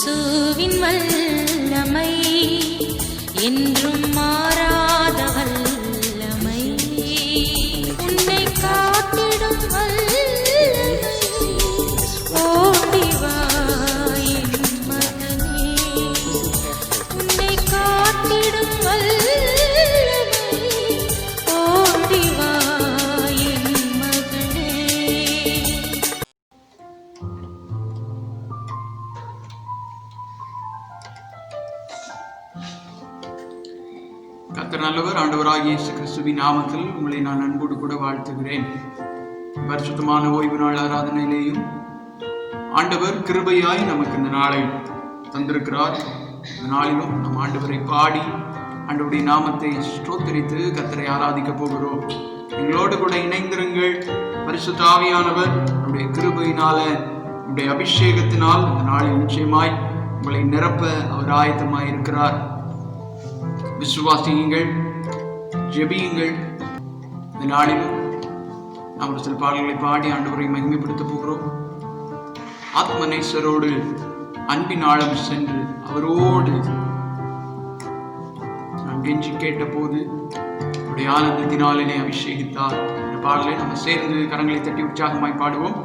இயேசுவின் வல்லமை என்றும் மாறாத வல்லமை, உன்னை காத்திடும் வல்லமை, ஓடி வா என் மகனே, உன்னை காத்திடும் வல்லமை, ஓடி வா என் மகனே. கர்த்தர் நல்லவர். ஆண்டவராகிய இயேசு கிறிஸ்துவின் நாமத்தில் உங்களை நான் அன்போடு கூட வாழ்த்துகிறேன். பரிசுத்தமான ஓய்வு நாள் ஆராதனையிலேயும் ஆண்டவர் கிருபையாய் நமக்கு இந்த நாளை தந்திருக்கிறார். இந்த நாளிலும் நம் ஆண்டவரை பாடி ஆண்டவருடைய நாமத்தை ஸ்தோத்திரித்து கர்த்தரை ஆராதிக்க போகிறோம். எங்களோடு கூட இணைந்திருங்கள். பரிசுத்த ஆவியானவர் நம்முடைய கிருபையினால, நம்முடைய அபிஷேகத்தினால் இந்த நாளில் நிச்சயமாய் உங்களை நிரப்ப அவர் ஆயத்தமாய் இருக்கிறார். விசுவாசியுங்கள், ஜெபியுங்கள். இந்த நாளிலும் நாம் ஒரு சில பாடல்களை பாடி ஆண்டவரை மகிமைப்படுத்த போகிறோம். ஆத்மநேசரோடு அன்பின் ஆழம் சென்று அவரோடு நாம் கெஞ்சி கேட்ட போது அவருடைய ஆனந்தத்தினால் என்னை அபிஷேகித்தார். இந்த பாடலை நம்ம சேர்ந்து கரங்களை தட்டி உற்சாகமாய் பாடுவோம்.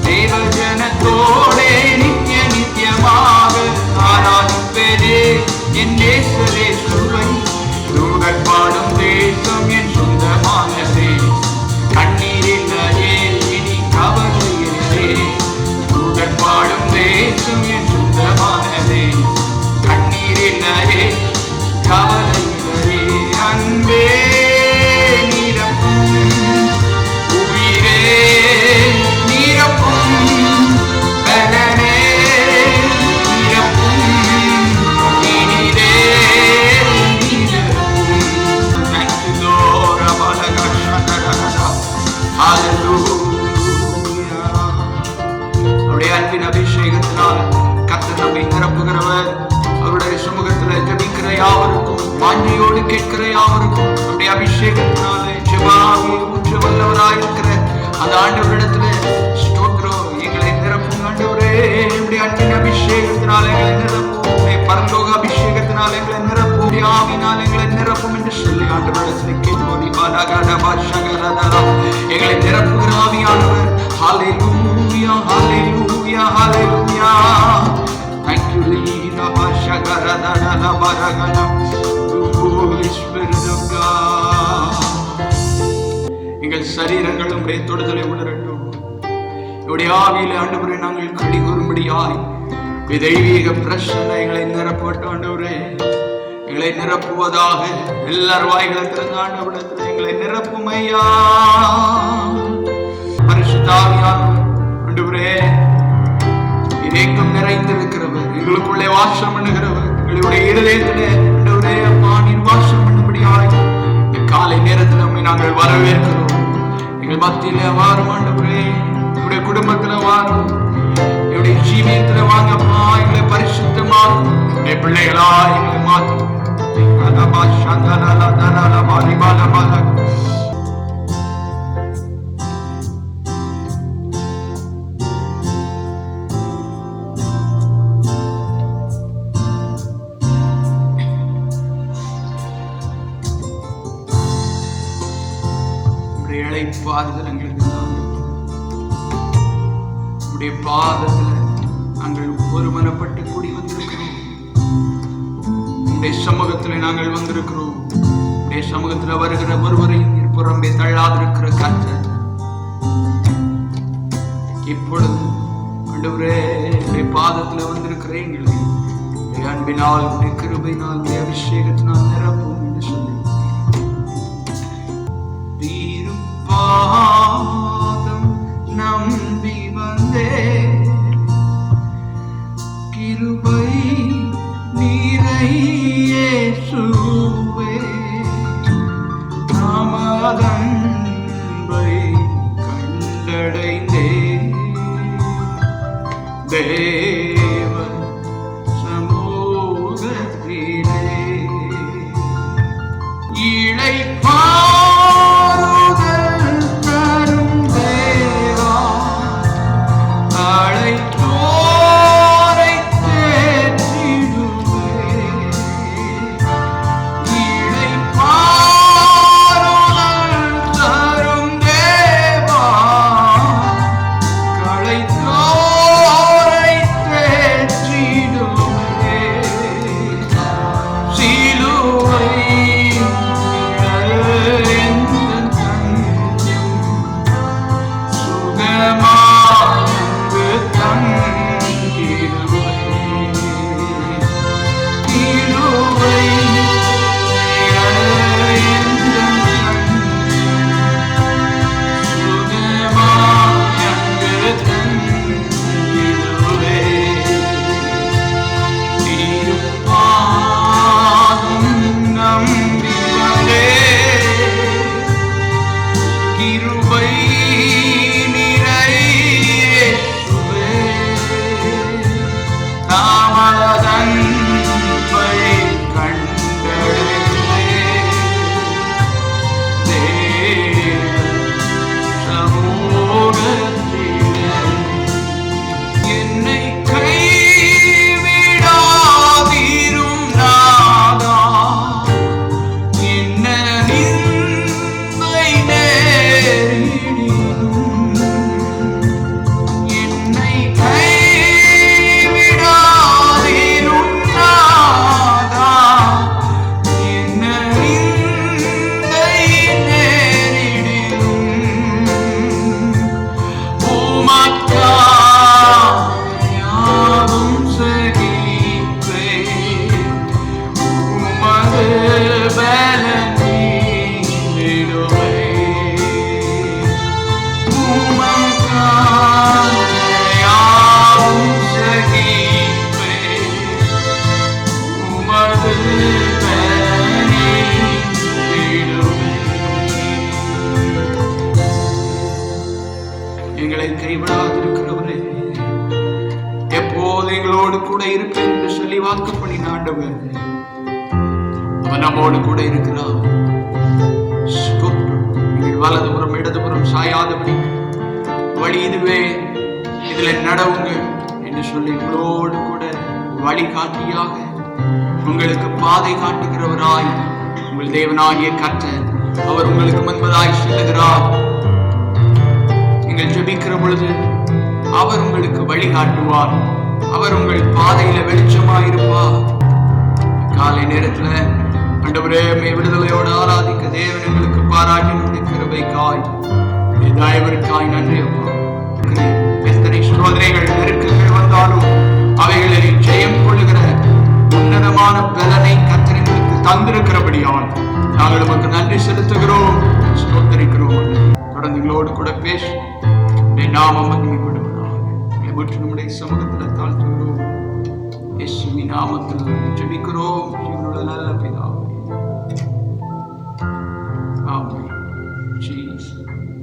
தேவஜனத்தோடே நித்திய நித்தியமாக ஆராதிப்பேனே என் நேசரேசுவை. தூதர் பாடும் தேசம் என் சொந்தமானதே, கண்ணீரில் இனி கவலையிலே ஆவியினால் எங்களை நிரப்பும், ஆவியினால் எங்களை நிரப்பும் என்று சொல்லி ஆண்டவரிடத்தில் கேட்போம். எங்களை நிரப்புகிற ஆவியானவர். ஹல்லேலூயா, ஹல்லேலூயா, ஹல்லேலூயா. Thank you, Holy Spirit of God. எங்கள் சரீரங்கள் உடைய தொடுதலை உணரட்டும். உடைய ஆவியிலே ஆண்டவரே நாங்கள் கடி கூறும்படியாய் தெய்வீக பிரசன்ன எங்களை நிரப்பட்டும். ஆண்டவரே எங்களை நிரப்புவதாக எல்லார் வாய்களை திறந்த ஆண்டவரிடத்தில் எங்களை நிரப்பும் ஐயா. பரிசுத்த ஆவியானவர் ஆண்டவரே எங்கும் நிறைந்திருக்கிறவர், எங்களுக்குள்ளே வாசம் பண்ணுகிறவர், எங்களுடைய இருதயத்திலே ஆண்டவரே அம்மா நீர் வாசம் பண்ணும்படியாய் இந்த காலை நேரத்தில் நம்மை நாங்கள் வரவேற்கிறோம். எங்கள் மத்தியிலே வாரும் ஆண்டவரே, எங்களுடைய குடும்பத்தில் வாரும், எங்களுடைய ஜீவியத்தில் வாங்கப்பா, எங்களை பரிசுத்தமாகும், எங்களுடைய பிள்ளைகளா எங்களை மாற்றும். பாதத்தில் எங்களுக்கு உடைய பாதத்தில் நாங்கள் ஒருமனப்பட்டு கூடி வந்திருக்கிறோம். உடைய சமூகத்தில் நாங்கள் வந்திருக்கிறோம். உடைய சமூகத்தில் வருகிற ஒருவரையும் புறம்பே தள்ளாதிருக்கிற கர்த்தர் இப்பொழுது ஆண்டவரே உடைய பாதத்தில் வந்திருக்கிற எங்களை அன்பினால் உடைய கிருபையினால் உடைய அபிஷேகத்தினால் நிரப்பும் என்று சொல்லி பாதம் நம்பி வந்தே கிருபை நீரை இயேசுவே நாமதன்பை கண்டடைந்தே தேவ சமூகத்திலே இளைப்பா எங்களை கைவிடாதிருக்கிறவரே, எப்போது எங்களோடு கூட இருப்பேன் என்று சொல்லி வாக்கு பண்ணின ஆண்டவர், அவன் நம்மோடு கூட இருக்கிறார். வலதுபுறம் இடதுபுறம் சாயாதபடி வழி இதுவே, இதுல நடவுங்க என்று சொல்லி உங்களோடு கூட வழிகாட்டியாக உங்களுக்கு பாதை காட்டுகிறவராய் உங்கள் தேவனாகிய கர்த்தர் அவர் உங்களுக்கு முன்பதாய் செல்லுகிறார். நீங்கள் ஜெபிக்கிற பொழுது அவர் உங்களுக்கு வழிகாட்டுவார். அவர் உங்கள் பாதையில வெளிச்சமாயிருப்பார். காலை நேரத்துல ஆண்டவரே விடுதலையோடு ஆராதிக்க தேவன் எங்களுக்கு பாராட்டினுடைய கிருபைக்காய் தயவிற்காய் நன்றி அப்பா. எத்தனை சோதனைகள் நெருக்கங்கள் வந்தாலும் அவைகளை ஜெயம் கொள்ளுகிற உன்னதமான பலனை கர்த்தர் எங்களுக்கு தந்திருக்கிறபடியால் நாங்கள் நமக்கு நன்றி செலுத்துகிறோம், ஸ்தோத்திரிக்கிறோம். தொடர்ந்து எங்களோடு கூட பேசி நாமம் மகிமைப்படுவதாக முற்று நம்முடைய சமூகத்தில் தாழ்த்துகிறோம். இயேசுவின் நாமத்தில் ஜெபிக்கிறோம் ஜீவனுள்ள நல்ல பிதாவே. ஆமென்.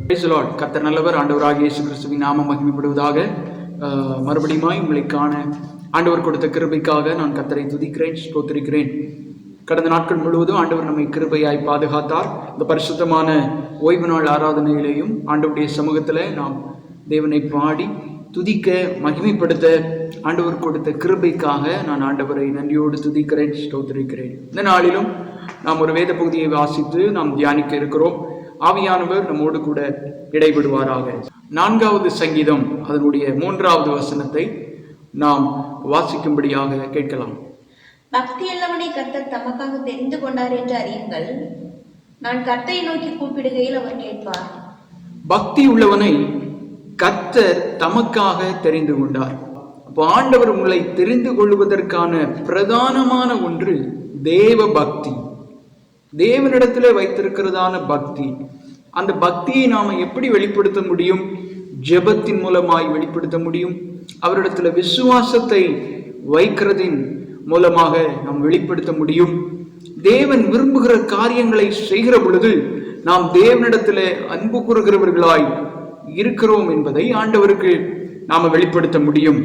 Praise the Lord. கர்த்தர் நல்லவர். ஆண்டவராகிய இயேசு கிறிஸ்துவின் நாமம் மகிமைப்படுவதாக. மறுபடியும் உங்களை காண ஆண்டவர் கொடுத்த கிருபைக்காக நான் கர்த்தரை துதிக்கிறேன், ஸ்தோத்திரிக்கிறேன். கடந்த நாட்கள் முழுவதும் ஆண்டவர் நம்மை கிருபையாய் பாதுகாத்தார். இந்த பரிசுத்தமான ஓய்வு நாள் ஆராதனையிலேயும் ஆண்டவருடைய சமூகத்தில் நாம் தேவனை பாடி துதிக்க மகிமைப்படுத்த ஆண்டவர் கொடுத்த கிருபைக்காக நான் ஆண்டவரை நன்றியோடு துதிக்கிறேன், ஸ்தோத்திரிக்கிறேன். இந்த நாளிலும் நாம் ஒரு வேத பகுதியை வாசித்து நாம் தியானிக்க இருக்கிறோம். ஆவியானவர் நம்மோடு கூட இடைபடுவாராக. 4வது சங்கீதம் அதனுடைய 3வது வசனத்தை நாம் வாசிக்கும்படியாக கேட்கலாம். பக்தி உள்ளவனை கர்த்தர் தமக்காக தெரிந்து கொண்டார் என்று அறியுங்கள். நான் கர்த்தரை நோக்கி கூப்பிடுகையில் அவர் கேட்பார். பக்தி உள்ளவனை கர்த்தர் தமக்காக தெரிந்து கொண்டார். அப்போ ஆண்டவர் உங்களை தெரிந்து கொள்வதற்கான பிரதானமான ஒன்று தேவ பக்தி, தேவனிடத்திலே வைத்திருக்கிறதான பக்தி. அந்த பக்தியை நாம எப்படி வெளிப்படுத்த முடியும்? ஜெபத்தின் மூலமாய் வெளிப்படுத்த முடியும். அவரிடத்துல விசுவாசத்தை வைக்கிறதின் மூலமாக நாம் வெளிப்படுத்த முடியும். தேவன் விரும்புகிற காரியங்களை செய்கிற பொழுது நாம் தேவனிடத்திலே அன்பு கூறுகிறவர்களாய் இருக்கிறோம் என்பதை ஆண்டவருக்கு நாம வெளிப்படுத்த முடியும்.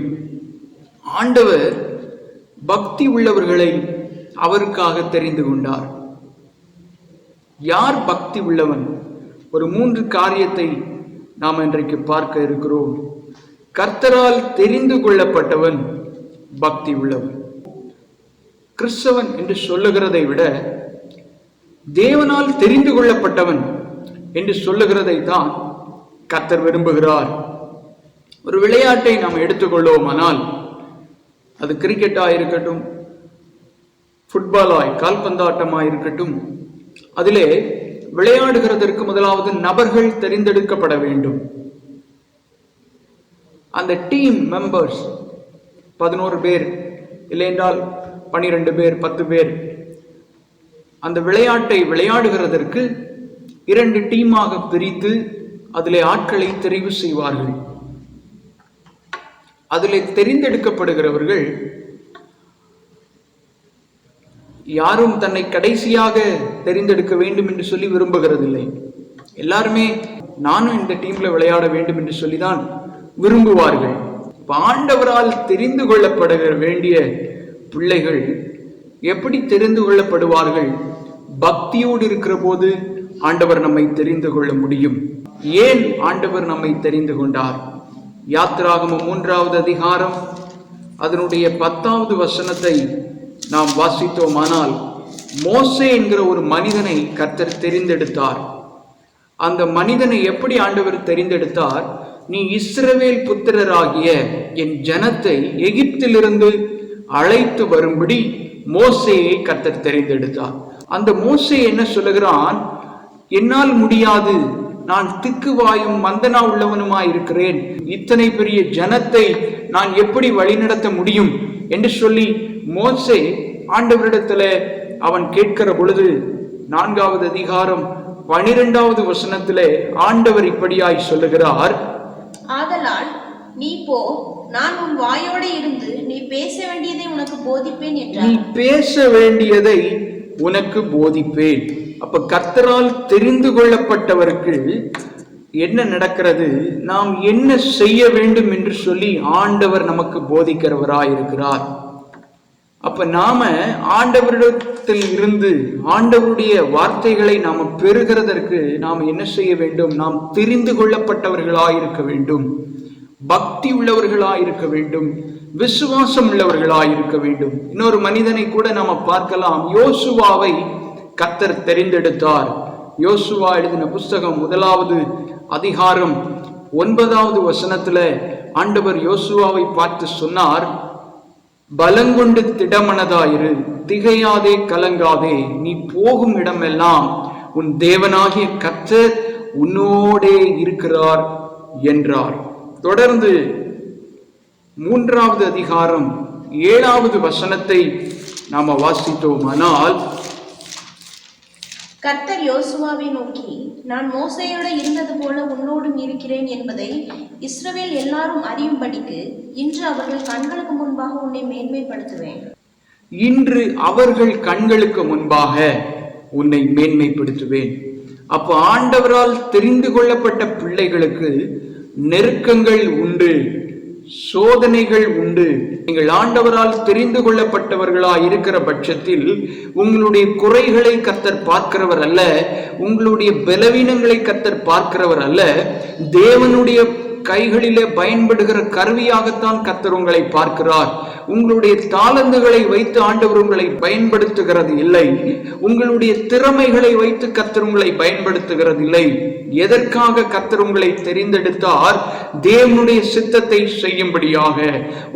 ஆண்டவர் பக்தி உள்ளவர்களை அவருக்காக தெரிந்து கொண்டார். யார் பக்தி உள்ளவன்? ஒரு 3 காரியத்தை நாம் இன்றைக்கு பார்க்க இருக்கிறோம். கர்த்தரால் தெரிந்து கொள்ளப்பட்டவன் பக்தி உள்ளவன். கிறிஸ்தவன் என்று சொல்லுகிறதை விட தேவனால் தெரிந்து கொள்ளப்பட்டவன் என்று சொல்லுகிறதை தான் கர்த்தர் விரும்புகிறார். ஒரு விளையாட்டை நாம் எடுத்துக்கொள்வோமானால் அது கிரிக்கெட்டாக இருக்கட்டும், ஃபுட்பாலாய் கால்பந்தாட்டமாய் இருக்கட்டும், அதிலே விளையாடுகிறதற்கு முதலாவது நபர்கள் தெரிந்தெடுக்கப்பட வேண்டும். அந்த டீம் மெம்பர்ஸ் 11 பேர் இல்லையென்றால் 12 பேர் 10 பேர் அந்த விளையாட்டை விளையாடுகிறதற்கு 2 டீமாக பிரித்து அதிலே ஆட்களை தெரிவு செய்வார்கள். அதிலே தெரிந்தெடுக்கப்படுகிறவர்கள் யாரும் தன்னை கடைசியாக தெரிந்தெடுக்க வேண்டும் என்று சொல்லி விரும்புகிறதில்லை. எல்லாருமே நானும் இந்த டீம்ல விளையாட வேண்டும் என்று சொல்லிதான் விரும்புவார்கள். ஆண்டவரால் தெரிந்து கொள்ளப்பட வேண்டிய பிள்ளைகள் எப்படி தெரிந்து கொள்ளப்படுவார்கள்? பக்தியோடு இருக்கிற போது ஆண்டவர் நம்மை தெரிந்து கொள்ள முடியும். ஏன் ஆண்டவர் நம்மை தெரிந்து கொண்டார்? யாத்திராகமம் 3வது அதிகாரம் அதனுடைய 10வது வசனத்தை நாம் வாசித்தோமானால், மோசே என்கிற ஒரு மனிதனை கர்த்தர் தெரிந்தெடுத்தார். அந்த மனிதனை எப்படி ஆண்டவர் தெரிந்தெடுத்தார்? நீ இஸ்ரவேல் புத்திரராகிய என் ஜனத்தை எகிப்திலிருந்து அழைத்து வரும்படி மோசேயை கர்த்தர் தெரிந்தெடுத்தார். அந்த மோசே என்ன சொல்லுகிறான்? என்னால் முடியாது, நான் திக்குவாயும் மந்தனா உள்ளவனுமாய் இருக்கிறேன், இத்தனை பெரிய ஜனத்தை நான் எப்படி வழிநடத்த முடியும் என்று சொல்லி மோசே ஆண்டவரிடத்துல அவன் கேட்கிற பொழுது 4வது அதிகாரம் 12வது வசனத்திலே ஆண்டவர் இப்படியாய் சொல்லுகிறார். ஆதலால் நீ போ, நான் உன் வாயோட இருந்து நீ பேச வேண்டியதை உனக்கு போதிப்பேன் என்றார். நீ பேச வேண்டியதை உனக்கு போதிப்பேன். அப்ப கர்த்தரால் தெரிந்து கொள்ளப்பட்டவருக்கு என்ன நடக்கிறது? நாம் என்ன செய்ய வேண்டும் என்று சொல்லி ஆண்டவர் நமக்கு போதிக்கிறவராயிருக்கிறார். அப்ப நாம ஆண்டவரிடத்தில் இருந்து ஆண்டவருடைய வார்த்தைகளை நாம பெறுகிறதற்கு நாம் என்ன செய்ய வேண்டும்? நாம் தெரிந்து கொள்ளப்பட்டவர்களாயிருக்க வேண்டும், பக்தி உள்ளவர்களாயிருக்க வேண்டும், விசுவாசம் உள்ளவர்களாய் இருக்க வேண்டும். இன்னொரு மனிதனை கூட நாம பார்க்கலாம். யோசுவாவை கர்த்தர் தெரிந்தெடுத்தார். யோசுவா எழுதின புஸ்தகம் 1வது அதிகாரம் 9வது வசனத்துல ஆண்டவர் யோசுவாவை பார்த்து சொன்னார், பலங்கொண்டு திடமனதாயிரு, திகையாதே, கலங்காதே, நீ போகும் இடமெல்லாம் உன் தேவனாகிய கர்த்தர் உன்னோடே இருக்கிறார் என்றார். தொடர்ந்து 3வது அதிகாரம் 7வது வசனத்தை நாம வாசித்தோமானால், கர்த்தர் யோசுவாவை நோக்கி, நான் மோசேயோடு இருந்தது போல உன்னோடும் இருக்கிறேன் என்பதை இஸ்ரவேல் எல்லாரும் அறியும்படிக்கு இன்று அவர்கள் கண்களுக்கு முன்பாக உன்னை மேன்மைப்படுத்துவேன். இன்று அவர்கள் கண்களுக்கு முன்பாக உன்னை மேன்மைப்படுத்துவேன். அப்ப ஆண்டவரால் தெரிந்து கொள்ளப்பட்ட பிள்ளைகளுக்கு நெருக்கங்கள் உண்டு, சோதனைகள் உண்டு. நீங்கள் ஆண்டவரால் தெரிந்து கொள்ளப்பட்டவர்களாய் இருக்கிற பட்சத்தில் உங்களுடைய குறைகளை கர்த்தர் பார்க்கிறவர் அல்ல, உங்களுடைய பலவீனங்களை கர்த்தர் பார்க்கிறவர் அல்ல. தேவனுடைய கைகளிலே பயன்படுகிற கருவியாகத்தான் கர்த்தர் உங்களை பார்க்கிறார். உங்களுடைய தாளந்துகளை வைத்து ஆண்டவர் உங்களை பயன்படுத்துகிறது இல்லை, உங்களுடைய திறமைகளை வைத்து கர்த்தர் உங்களை பயன்படுத்துகிறது இல்லை. எதற்காக கர்த்தர் உங்களை தெரிந்தெடுத்தார்? தேவனுடைய சித்தத்தை செய்யும்படியாக.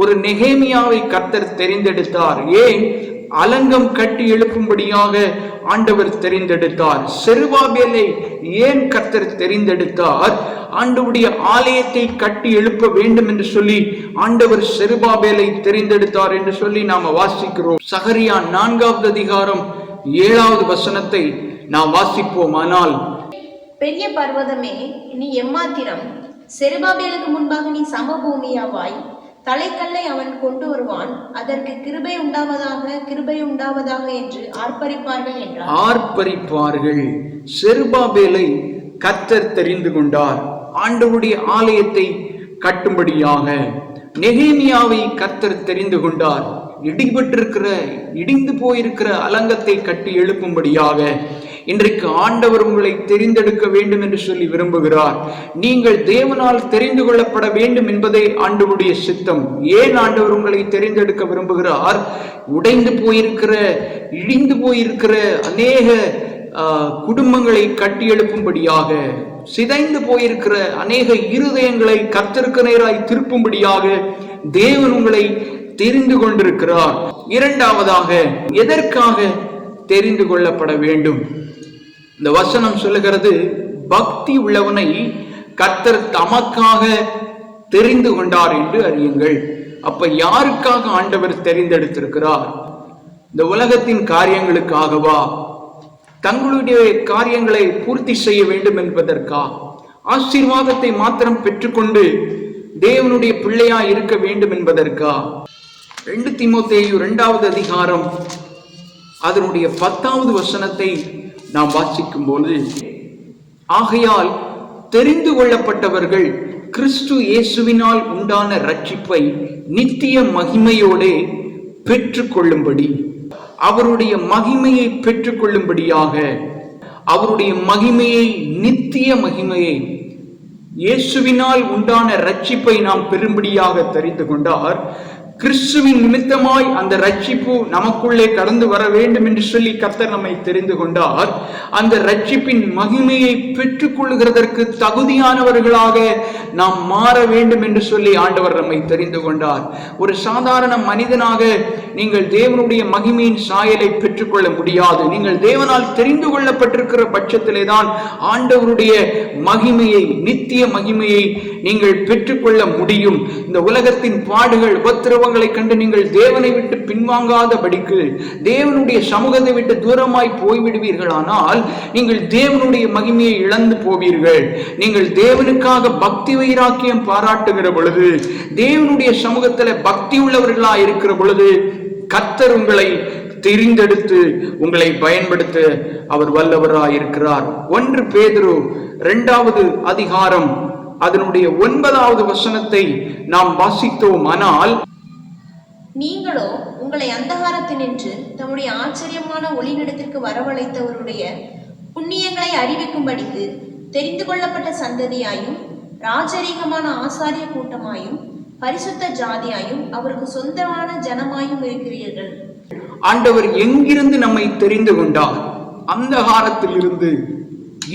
ஒரு நெகேமியாவை கர்த்தர் தெரிந்தெடுத்தார். ஏன்? அலங்கம் கட்டி எழுப்பும்படியாக ஆண்டவர் தெரிந்தெடுத்தார். செருபாபேலை ஏன் கர்த்தர் தெரிந்தெடுத்தார்? ஆண்டவருடைய ஆலயத்தை கட்டி எழுப்ப வேண்டும் என்று சொல்லி ஆண்டவர் செருபாபேலை தெரிந்தெடுத்தார் என்று சொல்லி நாம வாசிக்கிறோம். சகரியா 4வது அதிகாரம் 7வது வசனத்தை நாம் வாசிப்போமானால், பெரிய பர்வதமே நீ எம்மாத்திரம், செருபாபேலுக்கு முன்பாக நீ சமபூமியாவாய், தலைக்கல்லை அவன் கொண்டு வருவான், அதற்கு கிருபை உண்டாவதாக, கிருபை உண்டாவதாக என்று ஆர்ப்பரிப்பார்கள் என்றார். ஆர்ப்பரிப்பார்கள். செருபாபேலை கர்த்தர் தெரிந்து கொண்டார் ஆண்டவருடைய ஆலயத்தை கட்டும்படியாக. நெகேமியாவை கர்த்தர் தெரிந்து கொண்டார் இடிந்து போயிருக்கிற அலங்கத்தை கட்டி எழுப்பும்படியாக. இன்றைக்கு ஆண்டவர் உங்களை தெரிந்தெடுக்க வேண்டும் என்று சொல்லி விரும்புகிறார். நீங்கள் தேவனால் தெரிந்து கொள்ளப்பட வேண்டும் என்பதே ஆண்டவருடைய சித்தம். ஏன் ஆண்டவர் உங்களை தெரிந்தெடுக்க விரும்புகிறார்? உடைந்து போயிருக்கிற, இடிந்து போயிருக்கிற அநேக குடும்பங்களை கட்டி எழுப்பும்படியாக, சிதைந்து போயிருக்கிற அநேக இருதயங்களை கர்த்தருக்கு நேராய் திருப்பும்படியாக தேவன் உங்களை தெரிந்து கொண்டிருக்கிறார். இரண்டாவதாக, எதற்காக தெரிந்து கொள்ளப்பட வேண்டும்? இந்த வசனம் சொல்லுகிறது, பக்தி உள்ளவனை கர்த்தர் தமக்காக தெரிந்து கொண்டார் என்று அறியுங்கள். அப்ப யாருக்காக ஆண்டவர் தெரிந்தெடுத்திருக்கிறார்? இந்த உலகத்தின் காரியங்களுக்காகவா? தங்களுடைய காரியங்களை பூர்த்தி செய்ய வேண்டும் என்பதற்கா? ஆசீர்வாதத்தை மாத்திரம் பெற்றுக்கொண்டு தேவனுடைய பிள்ளையா இருக்க வேண்டும் என்பதற்கா? 2 தீமோத்தேயு 2வது அதிகாரம் அதனுடைய 10வது வசனத்தை நாம் வாசிக்கும் போது, ஆகையால் தெரிந்து கொள்ளப்பட்டவர்கள் கிறிஸ்து இயேசுவினால் உண்டான ரட்சிப்பை நித்திய மகிமையோடு பெற்றுக்கொள்ளும்படி, அவருடைய மகிமையை பெற்றுக்கொள்ளும்படியாக, அவருடைய மகிமையை, நித்திய மகிமையை, இயேசுவினால் உண்டான ரட்சிப்பை நாம் பெறும்படியாக தெரிந்து கொண்டார். கிறிஸ்துவின் நிமித்தமாய் அந்த ரட்சிப்பு நமக்குள்ளே கடந்து வர வேண்டும் என்று சொல்லி கர்த்தர் நம்மை தெரிந்து கொண்டார். அந்த ரட்சிப்பின் மகிமையை பெற்றுக் கொள்கிறதற்கு தகுதியானவர்களாக நாம் மாற வேண்டும் என்று சொல்லி ஆண்டவர் நம்மை தெரிந்து கொண்டார். ஒரு சாதாரண மனிதனாக நீங்கள் தேவனுடைய மகிமையின் சாயலை பெற்றுக்கொள்ள முடியாது. நீங்கள் தேவனால் தெரிந்து கொள்ளப்பட்டிருக்கிற பட்சத்திலே தான் ஆண்டவருடைய மகிமையை, நித்திய மகிமையை நீங்கள் பெற்றுக்கொள்ள முடியும். இந்த உலகத்தின் பாடுகள், உபத்திரவங்களை கண்டு நீங்கள் தேவனை விட்டு பின்வாங்காதபடிக்கு, தேவனுடைய சமூகத்தை விட்டு தூரமாய் போய்விடுவீர்களானால் நீங்கள் தேவனுடைய மகிமையை இழந்து போவீர்கள். நீங்கள் தேவனுக்காக பக்தி வைராக்கியம் பாராட்டுகிற பொழுது, தேவனுடைய சமூகத்தில் பக்தி உள்ளவர்களாய் இருக்கிற பொழுது, கர்த்தர் உங்களை தெரிந்தெடுத்து உங்களை பயன்படுத்த அவர் வல்லவராய் இருக்கிறார். 1 பேதுரு 2வது அதிகாரம் அதனுடைய 9வது வசனத்தை நாம் வாசித்தோமானால், நீங்களோ உங்களை அந்தகாரத்தினின்று தம்முடைய ஆச்சரியமான ஒளிநிடத்திற்கு வரவழைத்தவருடைய புண்ணியங்களை அறிவிக்கும்படிக்கு தெரிந்து கொள்ளப்பட்ட சந்ததியாயும் ராஜரீகமான ஆசாரிய கூட்டமாயும் பரிசுத்த ஜாதியாயும் அவருக்கு சொந்தமான ஜனமாயும் இருக்கிறீர்கள். ஆண்டவர் எங்கிருந்து நம்மை தெரிந்து கொண்டார்? அந்தகாரத்தில் இருந்து,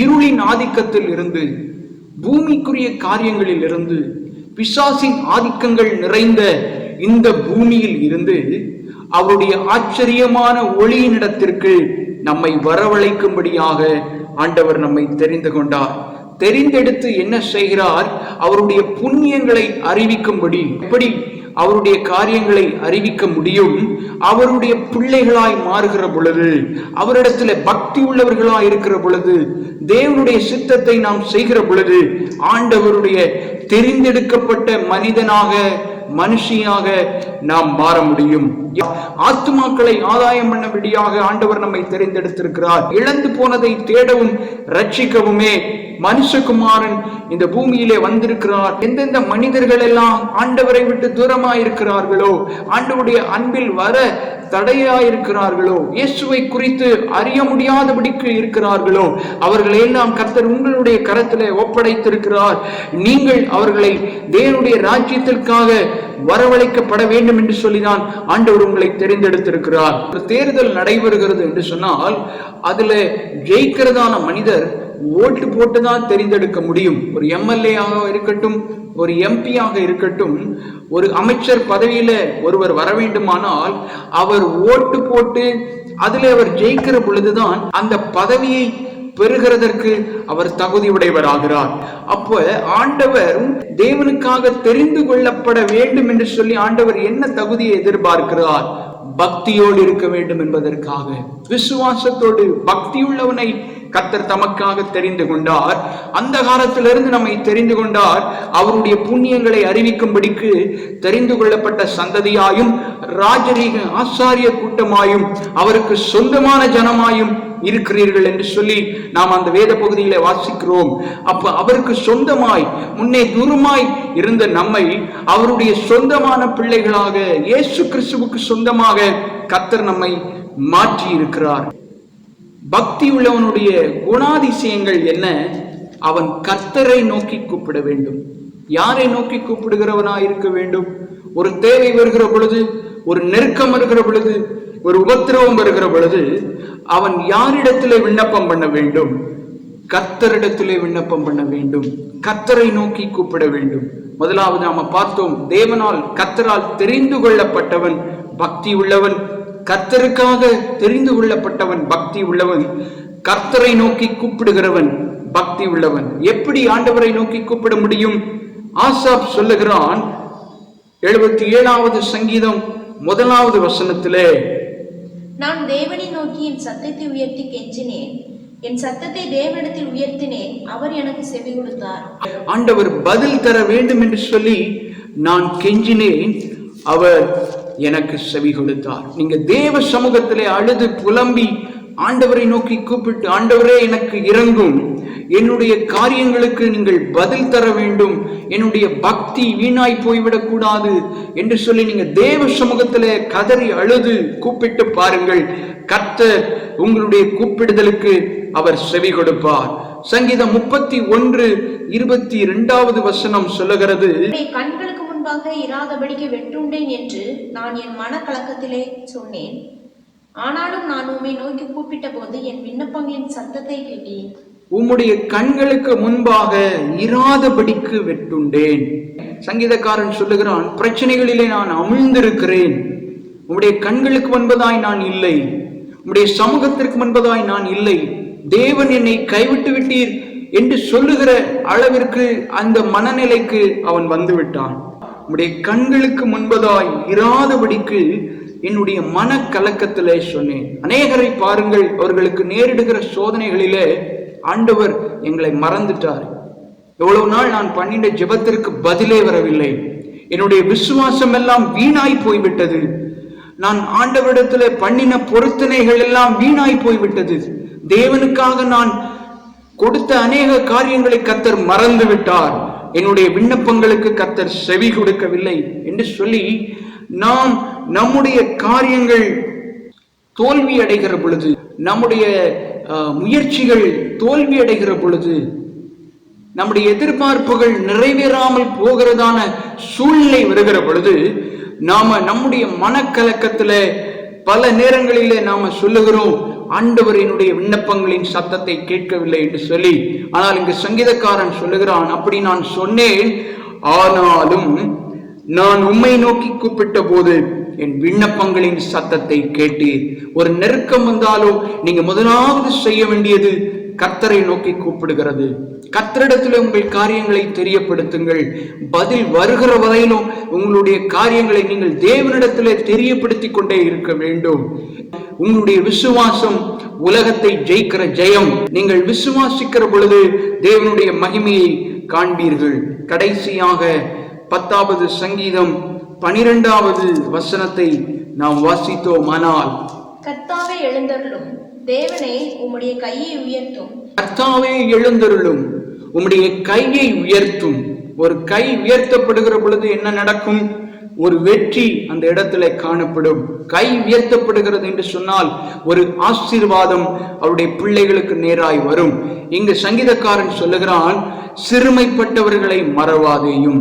இருளின் ஆதிக்கத்தில் இருந்து, பூமிக்குரிய காரியங்களில் இருந்து, பிசாசின் ஆதிக்கங்கள் நிறைந்த இந்த பூமியில் இருந்து அவருடைய ஆச்சரியமான ஒளியினிடத்திற்கு நம்மை வரவழைக்கும்படியாக ஆண்டவர் நம்மை தெரிந்து கொண்டார். தெரிந்தெடுத்து என்ன செய்கிறார்? அவருடைய புண்ணியங்களை அறிவிக்கும்படி. எப்படி அவருடைய காரியங்களை அறிவிக்க முடியும்? அவருடைய பிள்ளைகளாய் மாறுகிற பொழுது, அவரிடத்துல பக்தி உள்ளவர்களாய் இருக்கிற பொழுது, தேவனுடைய சித்தத்தை நாம் செய்கிற பொழுது, ஆண்டவருடைய தெரிந்தெடுக்கப்பட்ட மனிதனாக, மனுஷியாக நாம் மாற முடியும். ஆத்துமாக்களை ஆதாயம் பண்ணபடியாக ஆண்டவர் நம்மை தெரிந்தெடுத்திருக்கிறார். இழந்து போனதை தேடவும் ரட்சிக்கவுமே மனுஷகுமாரன் இந்த பூமியிலே வந்திருக்கிறார். எந்தெந்த மனிதர்கள் எல்லாம் ஆண்டவரை விட்டு தூரமாயிருக்கிறார்களோ, ஆண்டவருடைய அன்பில் வர தடையாயிருக்கிறார்களோ, இயேசுவை குறித்து அறிய முடியாதபடிக்கு இருக்கிறார்களோ, அவர்களை எல்லாம் கர்த்தர் உங்களுடைய கரத்திலே ஒப்படைத்திருக்கிறார். நீங்கள் அவர்களை தேவனுடைய ராஜ்யத்திற்காக வரவழைக்கப்பட வேண்டும் என்று சொல்லிதான் ஆண்டவர் உங்களை தெரிந்தெடுத்திருக்கிறார். ஒரு தேர்தல் நடைபெறுகிறது என்று சொன்னால் அதுல ஜெயிக்கிறதான மனிதர் ஓட்டு போட்டுதான் தெரிந்தெடுக்க முடியும். ஒரு எம்எல்ஏ ஆக இருக்கட்டும், ஒரு எம்பி ஆக இருக்கட்டும், ஒரு அமைச்சர் பதவியில ஒருவர் வர வேண்டுமானால் அவர் ஓட்டு போட்டு அதில் அவர் ஜெயிக்கிற பொழுதுதான் அந்த பதவியை பெறுகிறதற்கு அவர் தகுதி உடையவராகிறார். அப்போ ஆண்டவர் தேவனுக்காக தெரிந்து கொள்ளப்பட வேண்டும் என்று சொல்லி ஆண்டவர் என்ன தகுதியை எதிர்பார்க்கிறார்? பக்தியோடு இருக்க வேண்டும் என்பதற்காக, விசுவாசத்தோடு பக்தியுள்ளவனை கர்த்தர் தமக்காக தெரிந்து கொண்டார். அந்த காலத்திலிருந்து நம்மை தெரிந்து கொண்டார். அவருடைய புண்ணியங்களை அறிவிக்கும்படிக்கு தெரிந்து கொள்ளப்பட்ட சந்ததியாயும், ராஜரீக ஆசாரிய கூட்டமாயும், அவருக்கு சொந்தமான ஜனமாயும் இருக்கிறீர்கள் என்று சொல்லி நாம் அந்த வேத பகுதியில வாசிக்கிறோம். அப்ப அவருக்கு சொந்தமாய், முன்னே தூரமாய் இருந்த நம்மை அவருடைய சொந்தமான பிள்ளைகளாக, இயேசு கிறிஸ்துவுக்கு சொந்தமாக கர்த்தர் நம்மை மாற்றி இருக்கிறார். பக்தி உள்ளவனுடைய குணாதிசயங்கள் என்ன? அவன் கர்த்தரை நோக்கி கூப்பிட வேண்டும். யாரை நோக்கி கூப்பிடுகிறவனாய் இருக்க வேண்டும்? ஒரு தேவை வருகிற பொழுது, ஒரு நெருக்கம் வருகிற பொழுது, ஒரு உபத்திரவம் வருகிற பொழுது அவன் யாரிடத்திலே விண்ணப்பம் பண்ண வேண்டும்? கர்த்தரிடத்திலே விண்ணப்பம் பண்ண வேண்டும். கர்த்தரை நோக்கி கூப்பிட வேண்டும். முதலாவது நாம பார்த்தோம், தேவனால் கர்த்தரால் தெரிந்து கொள்ளப்பட்டவன் பக்தி உள்ளவன். கர்த்தருக்காக தெரிந்து கொள்ளப்பட்டவன் பக்தி உள்ளவன். கர்த்தரை நோக்கி கூப்பிடுகிறவன் பக்தி உள்ளவன். எப்படி ஆண்டவரை நோக்கி கூப்பிட முடியும்? ஆசாப் சொல்லுகிறான், 77வது சங்கீதம் 1வது வசனத்திலே, நான் தேவனை நோக்கி என் சத்தத்தை உயர்த்தி கெஞ்சினேன், என் சத்தத்தை தேவனிடத்தில் உயர்த்தினேன், அவர் எனக்கு செவி கொடுத்தார். ஆண்டவர் பதில் தர வேண்டும் என்று சொல்லி நான் கெஞ்சினேன், அவர் எனக்கு செவி கொடுத்தார். நீங்க தேவ சமூகத்திலே அழுது புலம்பி ஆண்டவரை நோக்கி கூப்பிட்டு, ஆண்டவரே எனக்கு இரங்கும், என்னுடைய காரியங்களுக்கு நீங்கள் பதில் தர வேண்டும், என்னுடைய பக்தி வீணாய் போய்விடக் கூடாது என்று சொல்லி நீங்க தேவ சமூகத்திலே கதறி அழுது கூப்பிட்டு பாருங்கள். கர்த்தர் உங்களுடைய கூப்பிடுதலுக்கு அவர் செவி கொடுப்பார். சங்கீதம் 31:22வது வசனம் சொல்லுகிறது, கண்களுக்கு முன்பாக இராதபடிக்கு வெட்டுண்டேன் என்று நான் என் மன கலக்கத்திலே சொன்னேன். ஆனாலும் நான் உம்மை நோக்கி கூப்பிட்ட போது என் விண்ணப்பங்களின் சத்தத்தை கேட்டேன். உம்முடைய கண்களுக்கு முன்பாக இராதபடிக்கு வெட்டுண்டேன். சங்கீதக்காரன் சொல்லுகிறான், பிரச்சனைகளிலே நான் அமிழ்ந்திருக்கிறேன், உம்முடைய கண்களுக்கு முன்பதாய் நான் இல்லை, உம்முடைய சமூகத்திற்கு முன்பதாய் நான் இல்லை, தேவன் என்னை கைவிட்டு விட்டீர் என்று சொல்லுகிற அளவிற்கு அந்த மனநிலைக்கு அவன் வந்து விட்டான். உம்முடைய கண்களுக்கு முன்பதாய் இராதபடிக்கு என்னுடைய மன கலக்கத்திலே சொன்னேன். அநேகரை பாருங்கள், அவர்களுக்கு நேரிடுகிற சோதனைகளிலே ஆண்டவர் எங்களை மறந்துட்டார். எவ்வளவு நாள் நான் பண்ணின ஜெபத்திற்கு பதிலே வரவில்லை, என்னுடைய விசுவாசம் எல்லாம் வீணாய் போய்விட்டது, நான் ஆண்டவரிடத்திலே பண்ணின பொருத்தனைகள் எல்லாம் வீணாய் போய்விட்டது, தேவனுக்காக நான் கொடுத்த அநேக காரியங்களை கர்த்தர் மறந்து விட்டார், என்னுடைய விண்ணப்பங்களுக்கு கர்த்தர் செவி கொடுக்கவில்லை என்று சொல்லி நாம் நம்முடைய காரியங்கள் தோல்வி அடைகிற பொழுது, நம்முடைய முயற்சிகள் தோல்வி அடைகிற பொழுது நம்முடைய எதிர்பார்ப்புகள் நிறைவேறாமல் போகிறதான சூழ்நிலை வருகிற பொழுது நாம நம்முடைய மனக்கலக்கத்துல பல நேரங்களிலே நாம சொல்லுகிறோம், ஆண்டவர் என்னுடைய விண்ணப்பங்களின் சத்தத்தை கேட்கவில்லை என்று சொல்லி. ஆனால் இங்கு சங்கீதக்காரன் சொல்லுகிறான், அப்படி நான் சொன்னேன், ஆனாலும் நான் உம்மை நோக்கி கூப்பிட்ட போது என் விண்ணப்பங்களின் சத்தத்தை கேட்டீர். ஒரு நெருக்கம் வந்தாலோ நீங்க முதலாவது செய்ய வேண்டியது கர்த்தரை நோக்கி கூப்பிடுகிறது. கர்த்தரிடத்தில் உங்கள் காரியங்களை தெரியப்படுத்துங்கள். பதில் வருகிற வரையிலும் உங்களுடைய காரியங்களை நீங்கள் தேவனிடத்திலே தெரியப்படுத்திக் கொண்டே இருக்க வேண்டும். உங்களுடைய விசுவாசம் உலகத்தை ஜெயிக்கிற ஜெயம். நீங்கள் விசுவாசிக்கிற பொழுது தேவனுடைய மகிமையை காண்பீர்கள். கடைசியாக 10வது சங்கீதம் 12வது வசனத்தை நாம் வாசித்தோமானால், கர்த்தாவே எழுந்தருளும், தேவனே உம்முடைய கையை உயர்த்தும். கர்த்தாவே எழுந்தருளும், உம்முடைய கையை உயர்த்தும். ஒரு கை உயர்த்தப்படுகிற பொழுது என்ன நடக்கும்? ஒரு வெற்றி அந்த இடத்துல காணப்படும். கை உயர்த்தப்படுகிறது என்று சொன்னால் ஒரு ஆசீர்வாதம் அவருடைய பிள்ளைகளுக்கு நேராய் வரும். இங்கு சங்கீதக்காரன் சொல்லுகிறான், சிறுமைப்பட்டவர்களை மறவாதேயும்.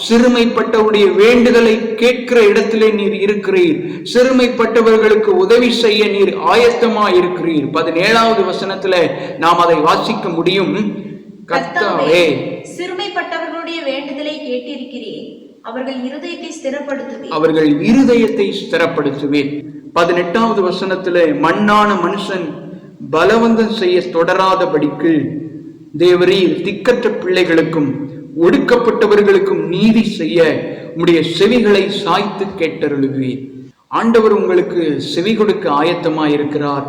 சிறுமைப்பட்டவருடைய வேண்டுதலை கேட்கிற இடத்திலே நீர் இருக்கிறீர். சிறுமைப்பட்டவர்களுக்கு உதவி செய்ய நீர் ஆயத்தமாய் இருக்கிறீர். 17வது வசனத்துல நாம் அதை வாசிக்க முடியும். கர்த்தாவே சிறுமைப்பட்டவர்களுடைய வேண்டுதலை கேட்டிருக்கிறேன், அவர்கள் இருதயத்தை ஸ்திரப்படுத்துவேன். அவர்கள் இருதயத்தை ஸ்திரப்படுத்துவேன். 18வது வசனத்திலே, மண்ணான மனுஷன் பலவந்தம் செய்ய தொடராதபடிக்கு தேவரீர் திக்கற்ற பிள்ளைகளுக்கும் ஒடுக்கப்பட்டவர்களுக்கும் நீதி செய்ய உம்முடைய செவிகளை சாய்த்து கேட்டருளுவீர். ஆண்டவர் உங்களுக்கு செவி கொடுக்க ஆயத்தமாயிருக்கிறார்.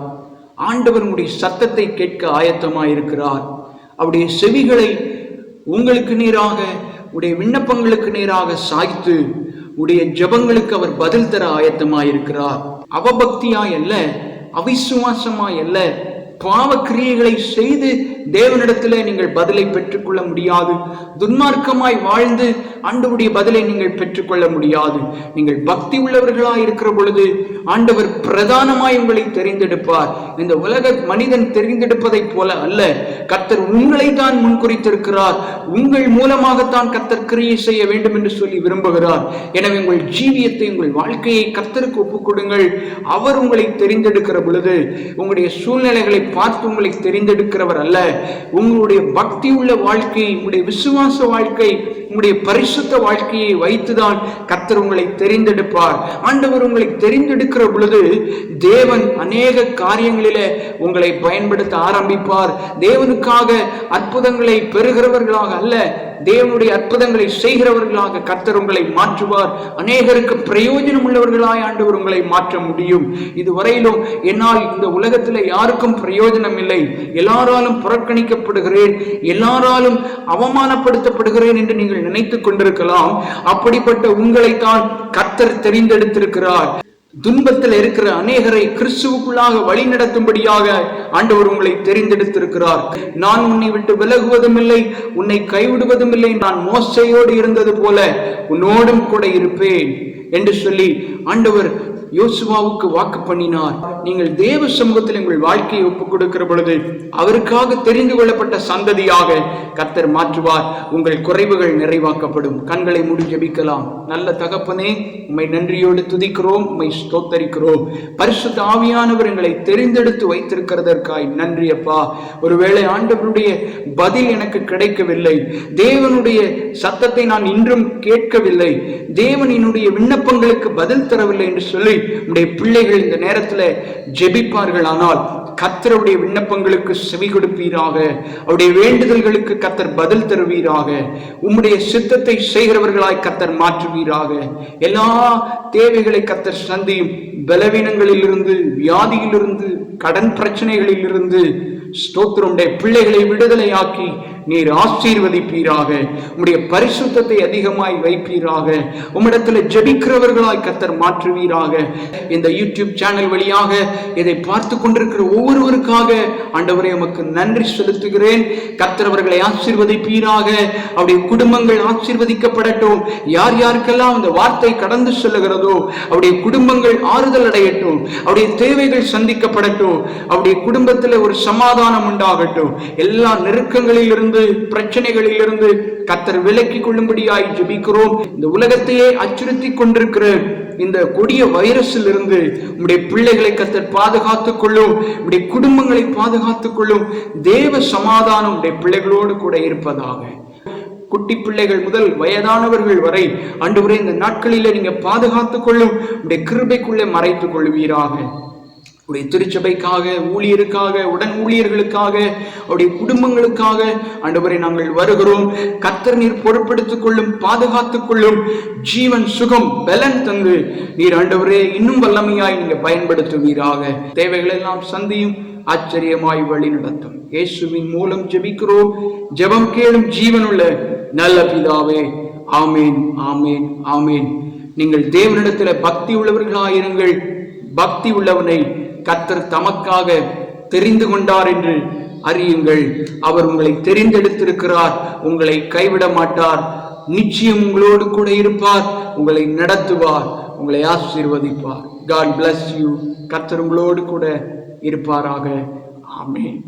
ஆண்டவர் உங்களுடைய சத்தத்தை கேட்க ஆயத்தமாயிருக்கிறார். அவருடைய செவிகளை உங்களுக்கு நேராக, உடைய விண்ணப்பங்களுக்கு நேராக சாய்த்து உடைய ஜெபங்களுக்கு அவர் பதில் தர ஆயத்தமாயிருக்கிறார். அவபக்தியாய் அல்ல, அவிசுவாசமாய் அல்ல, பாவ கிரியைகளை செய்து தேவனிடத்திலே நீங்கள் பதிலை பெற்றுக்கொள்ள முடியாது. துன்மார்க்கமாய் வாழ்ந்து ஆண்டவருடைய பதிலை நீங்கள் பெற்றுக்கொள்ள முடியாது. நீங்கள் பக்தி உள்ளவர்களாய் இருக்கிற பொழுது ஆண்டவர் பிரதானமாய் உங்களை தெரிந்தெடுப்பார். இந்த உலக மனிதன் தெரிந்தெடுப்பதை போல அல்ல, கர்த்தர் உங்களை தான் முன்குறித்திருக்கிறார். உங்கள் மூலமாகத்தான் கர்த்தர் கிரியை செய்ய வேண்டும் என்று சொல்லி விரும்புகிறார். எனவே உங்கள் ஜீவியத்தை, உங்கள் வாழ்க்கையை கர்த்தருக்கு ஒப்புக் கொடுங்கள். அவர் உங்களை தெரிந்தெடுக்கிற பொழுது உங்களுடைய சூழ்நிலைகளை பார்த்து உங்களை தெரிந்தெடுக்கிறவர் அல்ல. உங்களுடைய பக்தி உள்ள வாழ்க்கை, உங்களுடைய விசுவாச வாழ்க்கை, உங்களுடைய பரிசுத்த வாழ்க்கையை வைத்துதான் கர்த்தர் உங்களை தெரிந்தெடுப்பார். ஆண்டவர் உங்களை தெரிந்தெடுக்கிற பொழுது தேவன் அநேக காரியங்களிலே உங்களை பயன்படுத்த ஆரம்பிப்பார். தேவனுக்காக அற்புதங்களை பெறுகிறவர்களாக அல்ல, தேவனுடைய அற்புதங்களை செய்கிறவர்களாக கர்த்தர் உங்களை மாற்றுவார். அநேகருக்கு பிரயோஜனம் உள்ளவர்களாய் ஆண்டவர் உங்களை மாற்ற முடியும். இதுவரையிலும் என்னால் இந்த உலகத்தில் யாருக்கும் பிரயோஜனம் இல்லை, எல்லாராலும் புறக்கணிக்கப்படுகிறேன், எல்லாராலும் அவமானப்படுத்தப்படுகிறேன் என்று நீங்கள் நினைத்துக் கொண்டிருக்கலாம். அப்படிப்பட்ட உங்களைத்தான் கர்த்தர் தெரிந்தெடுத்திருக்கிறார். துன்பத்தில் இருக்கிற அநேகரை கிறிஸ்துவுக்குள்ளாக வழி நடத்தும்படியாக ஆண்டவர் உங்களை தெரிந்தெடுத்திருக்கிறார். நான் உன்னை விட்டு விலகுவதும் இல்லை, உன்னை கைவிடுவதும் இல்லை, நான் மோசையோடு இருந்தது போல உன்னோடும் கூட இருப்பேன் என்று சொல்லி ஆண்டவர் யோசுவாவுக்கு வாக்கு பண்ணினார். நீங்கள் தேவ சமூகத்தில் உங்கள் வாழ்க்கையை ஒப்புக் கொடுக்கிற பொழுது அவருக்காக தெரிந்து கொள்ளப்பட்ட சந்ததியாக கர்த்தர் மாற்றுவார். உங்கள் குறைவுகள் நிறைவாக்கப்படும். கண்களை மூடி ஜெபிக்கலாம். நல்ல தகப்பனே, உம்மை நன்றியோடு துதிக்கிறோம், உம்மை ஸ்தோத்தரிக்கிறோம். பரிசுத்த ஆவியானவர் எங்களை தெரிந்தெடுத்து வைத்திருக்கிறதற்காய் நன்றி அப்பா. ஒருவேளை ஆண்டவருடைய பதில் எனக்கு கிடைக்கவில்லை, தேவனுடைய சத்தத்தை நான் இன்றும் கேட்கவில்லை, தேவன் என்னுடைய விண்ணப்பங்களுக்கு பதில் தரவில்லை என்று சொல்லி உடைய பிள்ளைகள் இந்த நேரத்தில் ஜெபிப்பார்கள். ஆனால் கர்த்தருடைய விண்ணப்பங்களுக்கு செவி கொடுப்பீராக, அவருடைய வேண்டுதல்களுக்கு கர்த்தர் பதில் தருவீராக, உம்முடைய சித்தத்தை செய்கிறவர்களாய் கர்த்தர் மாற்றுவீராக. எல்லா தேவைகளை கர்த்தர் சந்தியும். பலவீனங்களிலிருந்து, வியாதியிலிருந்து, கடன் பிரச்சனைகளிலிருந்து ஸ்தோத்திரமுடைய பிள்ளைகளை விடுதலையாக்கி நீர் ஆசீர்வதிப்பீராக. உம்முடைய பரிசுத்தத்தை அதிகமாய் வைப்பீராக. உம்மிடத்தில் ஜெபிக்கிறவர்களாய் கர்த்தர் மாற்றுவீராக. இந்த யூடியூப் சேனல் வழியாக இதை பார்த்து கொண்டிருக்கிற ஒவ்வொருவருக்காக ஆண்டவரே உமக்கு நன்றி செலுத்துகிறேன். கர்த்தர் அவர்களை ஆசீர்வதிப்பீராக. அவருடைய குடும்பங்கள் ஆசீர்வதிக்கப்படட்டும். யார் யாருக்கெல்லாம் அந்த வார்த்தை கடந்து செல்லுகிறதோ அவருடைய குடும்பங்கள் ஆறுதல் அடையட்டும். அவருடைய தேவைகள் சந்திக்கப்படட்டும். அவருடைய குடும்பத்தில் ஒரு சமாதானம் உண்டாகட்டும். எல்லா நெருக்கங்களில் இருந்து இருந்து பிரச்சனைகளில் இருந்து கர்த்தர் விலக்கி கொள்ளும்படியாய் ஜெபிக்கிறோம். இந்த உலகத்தையே அச்சுறுத்தி கொண்டிருக்கிற இந்த கொடிய வைரஸில் இருந்து உம்முடைய பிள்ளைகளை கர்த்தர் பாதுகாத்துக் கொள்ளும். உம்முடைய குடும்பங்களை பாதுகாத்துக் கொள்ளும். தேவ சமாதானம் உடைய பிள்ளைகளோடு கூட இருப்பதாக. குட்டி பிள்ளைகள் முதல் வயதானவர்கள் வரை ஆண்டவரே இந்த நாட்களிலே நீங்க பாதுகாத்துக் கொள்ளும். உடைய கிருபைக்குள்ளே மறைத்துக் கொள்வீராக. உடைய திருச்சபைக்காக, ஊழியருக்காக, உடன் ஊழியர்களுக்காக, அவருடைய குடும்பங்களுக்காக ஆண்டவரை நாங்கள் வருகிறோம். கர்த்தர் நீர் பொறுப்பெடுத்துக் கொள்ளும், பாதுகாத்துக் கொள்ளும். ஜீவன், சுகம், பலன் தந்து நீர் ஆண்டவரே இன்னும் வல்லமையாய் நீங்க பயன்படுத்துவீராக. தேவைகள் எல்லாம் சந்தியும், ஆச்சரியமாய் வழி நடத்தும். இயேசுவின் மூலம் ஜெபிக்கிறோம். ஜெபம் கேளும் ஜீவனுள்ள நல்ல பிதாவே. ஆமேன், ஆமேன், ஆமேன். நீங்கள் தேவனிடத்தில் பக்தி உள்ளவர்களாயிருங்கள். பக்தி உள்ளவனை கர்த்தர் தமக்காக தெரிந்து கொண்டார் என்று அறியுங்கள். அவர் உங்களை தெரிந்தெடுத்திருக்கிறார். உங்களை கைவிட மாட்டார். நிச்சயம் உங்களோடு கூட இருப்பார். உங்களை நடத்துவார். உங்களை ஆசீர்வதிப்பார். God bless you. கர்த்தர் உங்களோடு கூட இருப்பாராக. ஆமென்.